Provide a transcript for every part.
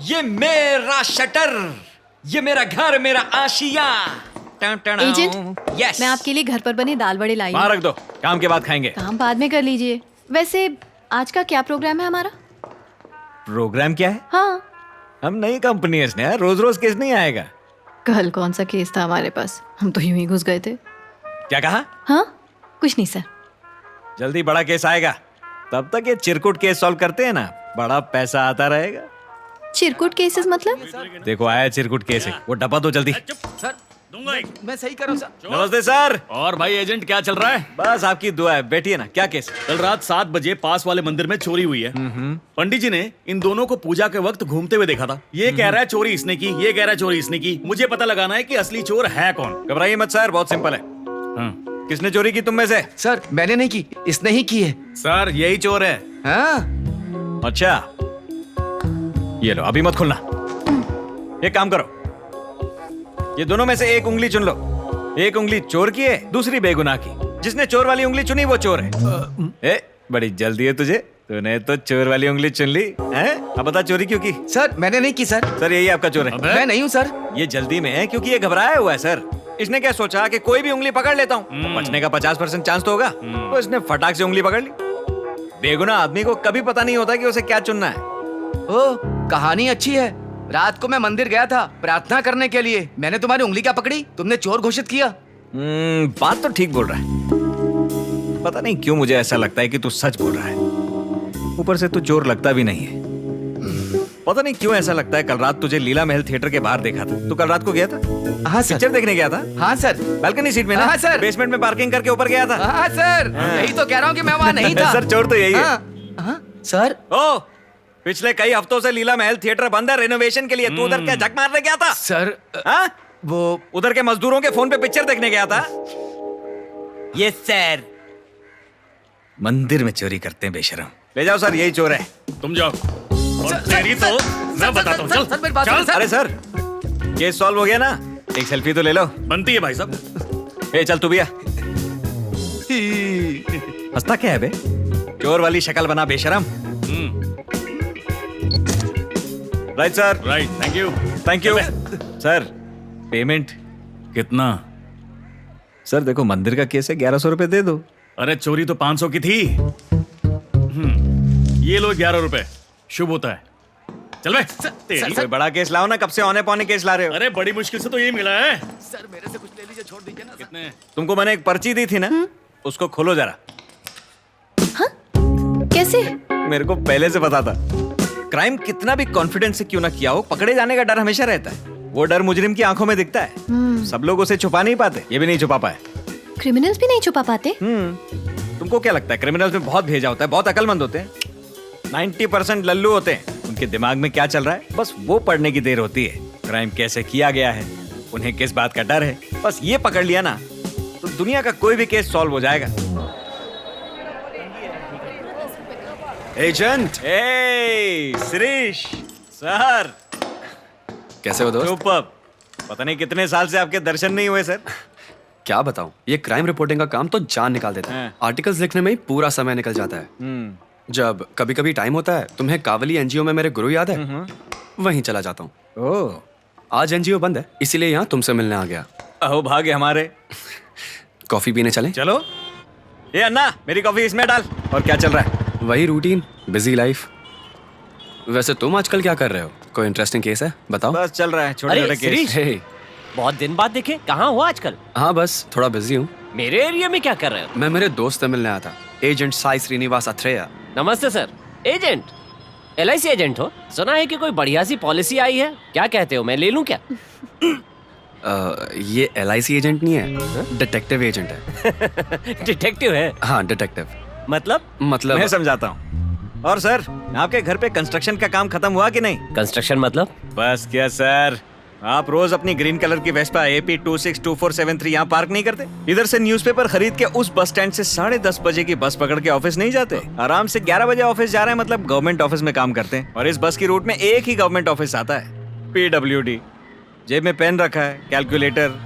ये मेरा शटर, ये मेरा घर, मेरा आशिया। एजेंट, यस, मैं आपके लिए घर पर बने दाल बड़े लाई वहाँ हूँ। रख दो, काम के बाद खाएंगे। काम बाद में कर लीजिए। वैसे आज का क्या प्रोग्राम है हमारा? प्रोग्राम क्या है? हाँ, हम नई कंपनी है स्नेहा, रोज रोज केस नहीं आएगा। कल कौन सा केस था हमारे पास? हम तो यूं ही घुस गए थे। क्या कहा? हाँ, कुछ नहीं सर। जल्दी बड़ा केस आएगा, तब तक ये चिरकुट केस सॉल्व करते हैं ना, बड़ा पैसा आता रहेगा। चिरकुट केसेस मतलब? देखो आया चिरकुट केस है, वो डबा दो जल्दी। सर दूंगा एक। मैं सही कर रहा हूँ सर। नमस्ते सर। और भाई एजेंट क्या चल रहा है? बस आपकी दुआ है, बैठिए ना। क्या केस? कल रात 7 बजे पास वाले मंदिर में चोरी हुई है। पंडित जी ने इन दोनों को पूजा के वक्त घूमते हुए देखा था। ये कह रहा है चोरी इसने की, ये कह रहा है चोरी इसने की। मुझे पता लगाना है कि असली चोर है कौन। घबराइए मत सर, बहुत सिंपल है। किसने चोरी की तुम में से? सर मैंने नहीं की, इसने ही की है। सर यही चोर है। हाँ? अच्छा, ये लो, अभी मत खोलना। एक काम करो, ये दोनों में से एक उंगली चुन लो। एक उंगली चोर की है, दूसरी बेगुनाह की। जिसने चोर वाली उंगली चुनी वो चोर है। बड़ी जल्दी है तुझे, तूने तो चोर वाली उंगली चुन ली हैं? अब बता चोरी क्यों की? सर मैंने नहीं की सर। सर यही आपका चोर है। मैं नहीं हूँ सर। ये जल्दी में है क्योंकि ये घबराया हुआ है सर। इसने क्या सोचा कि कोई भी उंगली पकड़ लेता हूँ, बचने का 50% चांस तो होगा। तो इसने फटाक से उंगली पकड़ ली। बेगुनाह आदमी को कभी पता नहीं होता कि उसे क्या चुनना है। ओ, कहानी अच्छी है। रात को मैं मंदिर गया था प्रार्थना करने के लिए। मैंने तुम्हारी उंगली क्या पकड़ी, तुमने चोर घोषित किया। बात तो ठीक बोल रहा है। पता नहीं क्यों मुझे ऐसा लगता है कि तू सच बोल रहा है। ऊपर से तू चोर लगता भी नहीं है। पता नहीं क्यों ऐसा लगता है, कल रात तुझे लीला महल थिएटर के बाहर देखा था। तू कल रात को गया था? हाँ सर। पिक्चर देखने गया था? हाँ सर। बालकनी सीट में ना? हाँ सर। बेसमेंट में पार्किंग करके ऊपर गया था? हाँ सर, यही तो कह रहा हूँ कि मैं वहाँ नहीं था। सर चोर तो यही है। हाँ, सर। ओ, पिछले कई हफ्तों से लीला महल थिएटर बंद है रेनोवेशन के लिए। तू उधर क्या झक मारने गया था? सर हाँ? वो उधर के मजदूरों के फोन पे पिक्चर देखने गया था? Yes sir. मंदिर में चोरी करते हैं बेशरम। ले जाओ सर, यही चोर है। तुम जाओ। और तेरी तो मैं बताता हूँ। चल सर मेरी बात सुनो, सर। अरे सर, केस सॉल्व हो गया ना? एक सेल्फी तो ले लो। बनती है भाई साहब। ए चल तू भी आ। हंसता क्या है बे? चोर वाली शक्ल बना बेशरम। Right sir. Right, thank you. Thank you sir. Payment कितना? सर देखो, मंदिर का केस है, 1100 रुपए दे दो। अरे चोरी तो 500 की थी। ये लो 11 रुपए, शुभ होता है। चल बे। तेरी कोई बड़ा केस लाओ ना, कब से औने पौने केस ला रहे हो? अरे बड़ी मुश्किल से तो ये मिला है। सर मेरे से कुछ ले लीजिए, छोड़ दीजिए ना। कितने? तुमको मैंने एक पर्ची दी थी ना, उसको खोलो जरा। कैसे? मेरे को पहले से पता था। क्राइम कितना भी कॉन्फिडेंस से क्यों ना किया हो, पकड़े जाने का डर हमेशा रहता है। वो डर मुजरिम की आंखों में दिखता है। सब लोग उसे छुपा नहीं पाते, ये भी नहीं छुपा पाए। क्रिमिनल्स भी नहीं छुपा पाते? तुमको क्या लगता है क्रिमिनल्स में बहुत भेजा होता है, बहुत अकलमंद होते हैं? 90% लल्लू होते हैं। उनके दिमाग में क्या चल रहा है बस वो पढ़ने की देर होती है। क्राइम कैसे किया गया है, उन्हें किस बात का डर है, बस ये पकड़ लिया ना तो दुनिया का कोई भी केस सॉल्व हो जाएगा। एजेंट, शिरीष सर, कैसे हो दोस्त? सुपर्ब। पता नहीं कितने साल से आपके दर्शन नहीं हुए सर। क्या बताऊं, ये क्राइम रिपोर्टिंग का काम तो जान निकाल देता है। हाँ। आर्टिकल्स लिखने में ही पूरा समय निकल जाता है। जब कभी कभी टाइम होता है, तुम्हें कावली एनजीओ में मेरे गुरु याद है? वहीं चला जाता हूँ। ओह, आज एनजीओ बंद है, इसीलिए यहाँ तुमसे मिलने आ गया। अहो भाग्य हमारे। कॉफी पीने चलें? चलो। ये अन्ना, मेरी कॉफी इसमें डाल। और क्या चल रहा है? वही रूटीन, बिजी लाइफ। वैसे तुम आजकल क्या कर रहे हो? कोई इंटरेस्टिंग केस है? बताओ। बस चल रहा है छोटे अरे, छोटे केस। शिरीष। हे, बहुत दिन बाद देखे, कहाँ हो आजकल? हाँ बस थोड़ा बिजी हूँ। मेरे एरिया में क्या कर रहे हो? मैं मेरे दोस्त से मिलने आया था, एजेंट साई श्रीनिवास अथरेया। नमस्ते सर। एजेंट? LIC एजेंट हो? सुना है कि कोई बढ़िया सी पॉलिसी आई है, क्या कहते हो, मैं ले लूं क्या? ये LIC एजेंट नहीं है, डिटेक्टिव एजेंट है। डिटेक्टिव है? हाँ डिटेक्टिव। मतलब? मैं समझाता हूँ। और सर, आपके घर पे कंस्ट्रक्शन का काम खत्म हुआ कि नहीं? कंस्ट्रक्शन मतलब? बस क्या सर, आप रोज अपनी ग्रीन कलर की वेस्पा AP 262473 यहाँ पार्क नहीं करते? इधर से न्यूज़पेपर खरीद के उस बस स्टैंड से 10:30 बजे की बस पकड़ के ऑफिस नहीं जाते? आराम से 11 बजे ऑफिस जा रहे हैं, मतलब गवर्नमेंट ऑफिस में काम करते हैं। और इस बस की रूट में एक ही गवर्नमेंट ऑफिस आता है, PWD। जेब में पेन रखा है, कैलकुलेटर।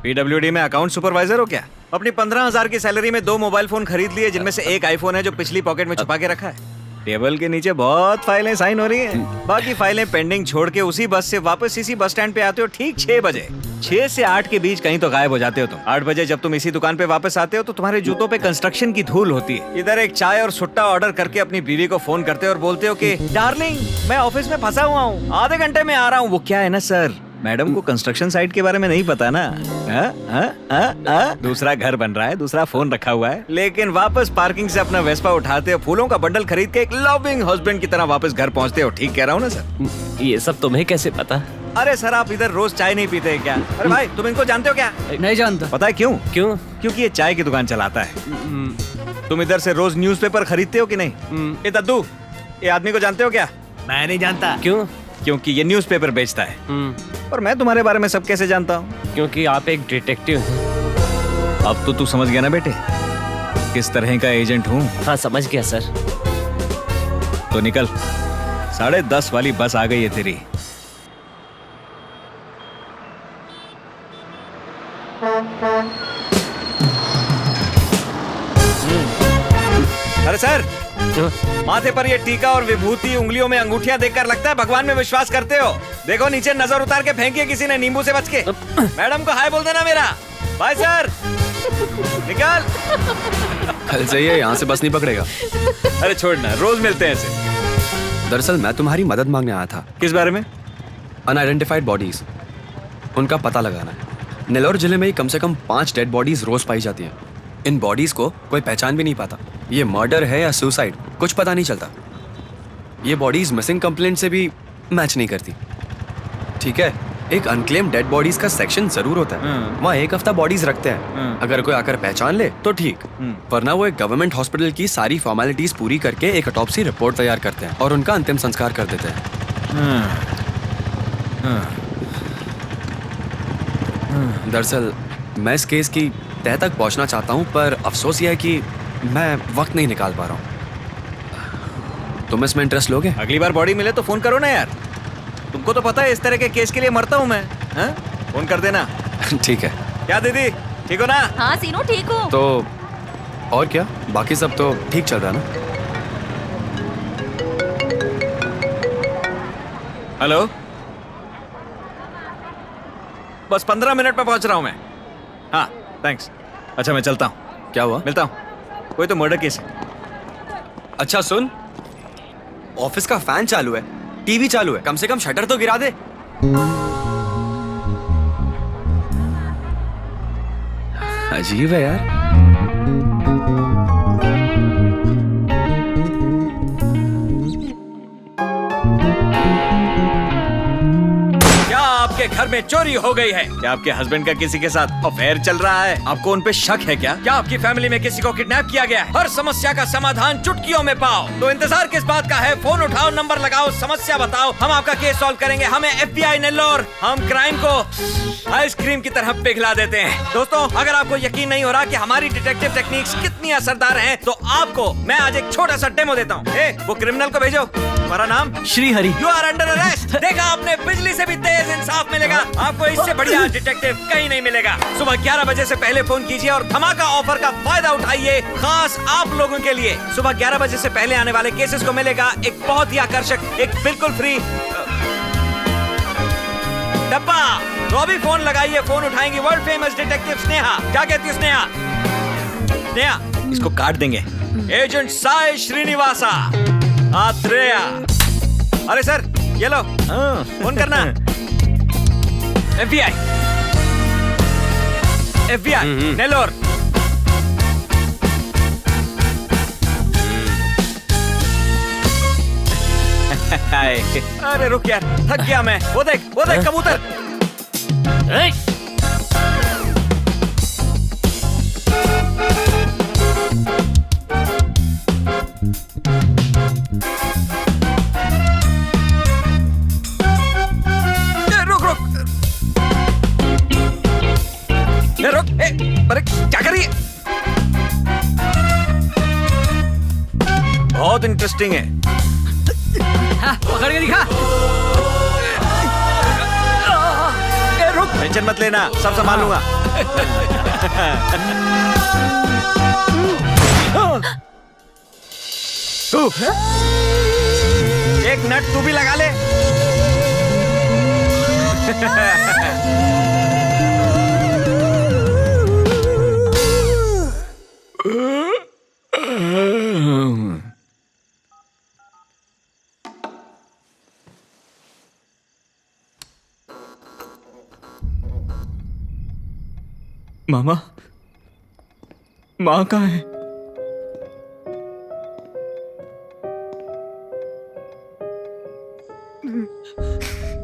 PWD में अकाउंट सुपरवाइजर हो क्या? अपनी 15,000 की सैलरी में 2 मोबाइल फोन खरीद लिए, जिनमें से एक आईफोन है जो पिछली पॉकेट में छुपा के रखा है। टेबल के नीचे बहुत फाइलें साइन हो रही हैं। बाकी फाइलें पेंडिंग छोड़ के उसी बस से वापस इसी बस स्टैंड पे आते हो ठीक 6 बजे। 6 से 8 के बीच कहीं तो गायब हो जाते हो तुम। 8 बजे जब तुम इसी दुकान पे वापस आते हो तो तुम्हारे जूतों पे कंस्ट्रक्शन की धूल होती है। इधर एक चाय और सुट्टा ऑर्डर करके अपनी बीवी को फोन करते हो और बोलते हो कि डार्लिंग मैं ऑफिस में फंसा हुआ हूँ, आधे घंटे में आ रहा हूँ। वो क्या है ना सर, मैडम को कंस्ट्रक्शन साइट के बारे में नहीं पता ना। दूसरा घर बन रहा है, दूसरा फोन रखा हुआ है, लेकिन वापस पार्किंग से अपना वेस्पा उठाते हो, फूलों का बंडल खरीद के एक लविंग हस्बैंड की तरह वापस घर पहुंचते हो। ठीक कह रहा हूँ ना सर? ये सब तुम्हें कैसे पता? अरे सर आप इधर रोज चाय नहीं पीते क्या? अरे भाई तुम इनको जानते हो क्या? नहीं जानता। पता है क्यों? क्यों? क्योंकि ये चाय की दुकान चलाता है। तुम इधर से रोज न्यूज़पेपर खरीदते हो कि नहीं? ये दद्दू, ये आदमी को जानते हो क्या? मैं नहीं जानता। क्यों? क्योंकि ये न्यूज़पेपर बेचता है। और मैं तुम्हारे बारे में सब कैसे जानता हूँ? क्योंकि आप एक डिटेक्टिव हैं। अब तो तू समझ गया ना बेटे किस तरह का एजेंट हूँ। हाँ समझ गया सर। तो निकल, 10:30 वाली बस आ गई है तेरी। अरे सर, माथे पर ये टीका और विभूति, उंगलियों में अंगूठियां देखकर लगता है भगवान में विश्वास करते हो। देखो नीचे नजर उतार के फेंकी है किसी ने नींबू से बच के। मैडम को हाय बोल देना मेरा। बाय सर, निकल। कल से ये यहाँ से बस नहीं पकड़ेगा। अरे छोड़ना, रोज मिलते हैं ऐसे। दरअसल मैं तुम्हारी मदद मांगने आया था। किस बारे में? अनआइडेंटिफाइड बॉडीज, उनका पता लगाना है। नेल्लोर जिले में ही कम से कम 5 डेड बॉडीज रोज पाई जाती हैं। इन बॉडीज को कोई पहचान भी नहीं पाता, ये मर्डर है या सुसाइड कुछ पता नहीं चलता। ये बॉडीज मिसिंग कंप्लेंट से भी मैच नहीं करती। ठीक है, एक अनक्लेम डेड बॉडीज का सेक्शन जरूर होता है, वहाँ 1 हफ्ता बॉडीज रखते हैं। अगर कोई आकर पहचान ले तो ठीक, वरना वो एक गवर्नमेंट हॉस्पिटल की सारी फॉर्मेलिटीज पूरी करके एक ऑटोप्सी रिपोर्ट तैयार करते हैं और उनका अंतिम संस्कार कर देते हैं। दरअसल मैं इस केस की तह तक पहुंचना चाहता हूं, पर अफसोस यह है कि मैं वक्त नहीं निकाल पा रहा हूं। तुम इसमें इंटरेस्ट लोगे? अगली बार बॉडी मिले तो फोन करो ना यार। तुमको तो पता है इस तरह के केस के लिए मरता हूं मैं। हाँ? फोन कर देना। ठीक है। क्या दीदी, ठीक हो ना? हाँ सीनू ठीक हो। तो और क्या, बाकी सब तो ठीक चल रहा है ना? हेलो, बस 15 मिनट में पहुंच रहा हूं मैं। हाँ थैंक्स। अच्छा मैं चलता हूँ। क्या हुआ? मिलता हूँ। कोई तो मर्डर केस है। अच्छा सुन, ऑफिस का फैन चालू है, टीवी चालू है, कम से कम शटर तो गिरा दे। अजीब है यार। क्या आपके घर में चोरी हो गई है? क्या आपके हस्बैंड का किसी के साथ अफेयर चल रहा है? आपको उन पे शक है क्या? क्या आपकी फैमिली में किसी को किडनैप किया गया है? हर समस्या का समाधान चुटकियों में पाओ। तो इंतजार किस बात का है? फोन उठाओ, नंबर लगाओ, समस्या बताओ, हम आपका केस सॉल्व करेंगे। हमें FBI नेल्लोर, हम क्राइम को आइसक्रीम की तरह पिघला देते हैं। दोस्तों, अगर आपको यकीन नहीं हो रहा कि हमारी डिटेक्टिव टेक्निक्स कितनी असरदार हैं, तो आपको मैं आज एक छोटा सा डेमो देता हूँ। वो क्रिमिनल को भेजो। हमारा नाम Shrihari. You are under arrest. देखा आपने, बिजली से भी तेज इंसाफ मिलेगा आपको। इससे बढ़िया डिटेक्टिव कहीं नहीं मिलेगा। सुबह 11 बजे से पहले फोन कीजिए और धमाका ऑफर का फायदा उठाइए, खास आप लोगों के लिए। सुबह 11 बजे से पहले आने वाले केसेस को मिलेगा एक बहुत ही आकर्षक, एक बिल्कुल फ्री डब्बा। तो अभी फोन लगाइए, फोन उठाएंगी वर्ल्ड फेमस डिटेक्टिव स्नेहा। क्या कहती है स्नेहा? स्नेहा, इसको काट देंगे। एजेंट साई श्रीनिवासा आत्रेया। अरे सर ये लो, फोन करना। FBI नेल्लोर। अरे रुक यार, थक गया मैं। वो देख कबूतर। ए! रुक। अरे क्या कर रही है? बहुत इंटरेस्टिंग है। पकड़ के दिखा। रुक, टेंशन मत लेना, सब संभाल लूंगा। एक नट तू भी लगा ले। मामा, माँ कहाँ है?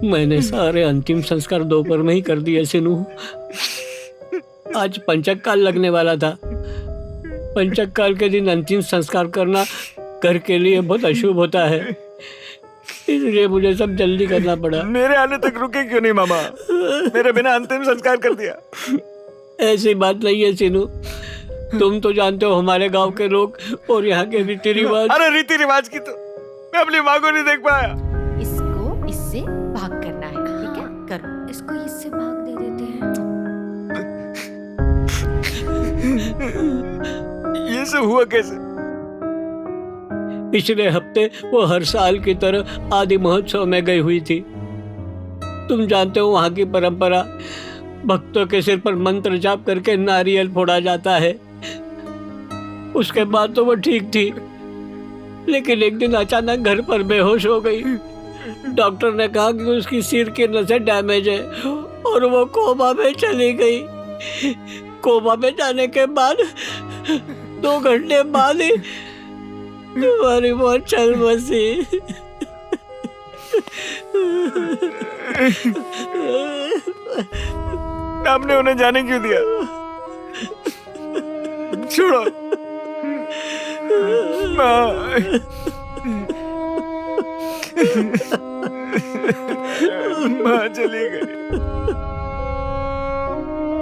मैंने सारे अंतिम संस्कार दोपहर में ही कर दिए सिनू। आज पंचक काल लगने वाला था। पंचक काल के दिन अंतिम संस्कार करना घर के लिए बहुत अशुभ होता है, इसलिए मुझे सब जल्दी करना पड़ा। मेरे आने तक रुके क्यों नहीं मामा? मेरे बिना अंतिम संस्कार कर दिया। ऐसी बात नहीं है सिनू, तुम तो जानते हो हमारे गांव के लोग और यहाँ के रीति रिवाज। अरे रीति रिवाज की तो मैं अपनी माँ को नहीं देख पाया। इसको इससे भाग करना है, ठीक है? करो, इसको इससे भाग दे देते हैं। ये सब हुआ कैसे? पिछले हफ्ते वो हर साल की तरह आदि महोत्सव में गई हुई थी। तुम जानते हो वहाँ की परंपरा, भक्तों के सिर पर मंत्र जाप करके नारियल फोड़ा जाता है। उसके बाद तो वो ठीक थी, लेकिन एक दिन अचानक घर पर बेहोश हो गई। डॉक्टर ने कहा कि उसकी सिर की नसें डैमेज है और वो कोमा में चली गई। कोमा में जाने के बाद 2 घंटे बाद ही तुम्हारी मौत चल बसी। आपने उन्हें जाने क्यों दिया? छोड़ो माँ। माँ चली गई।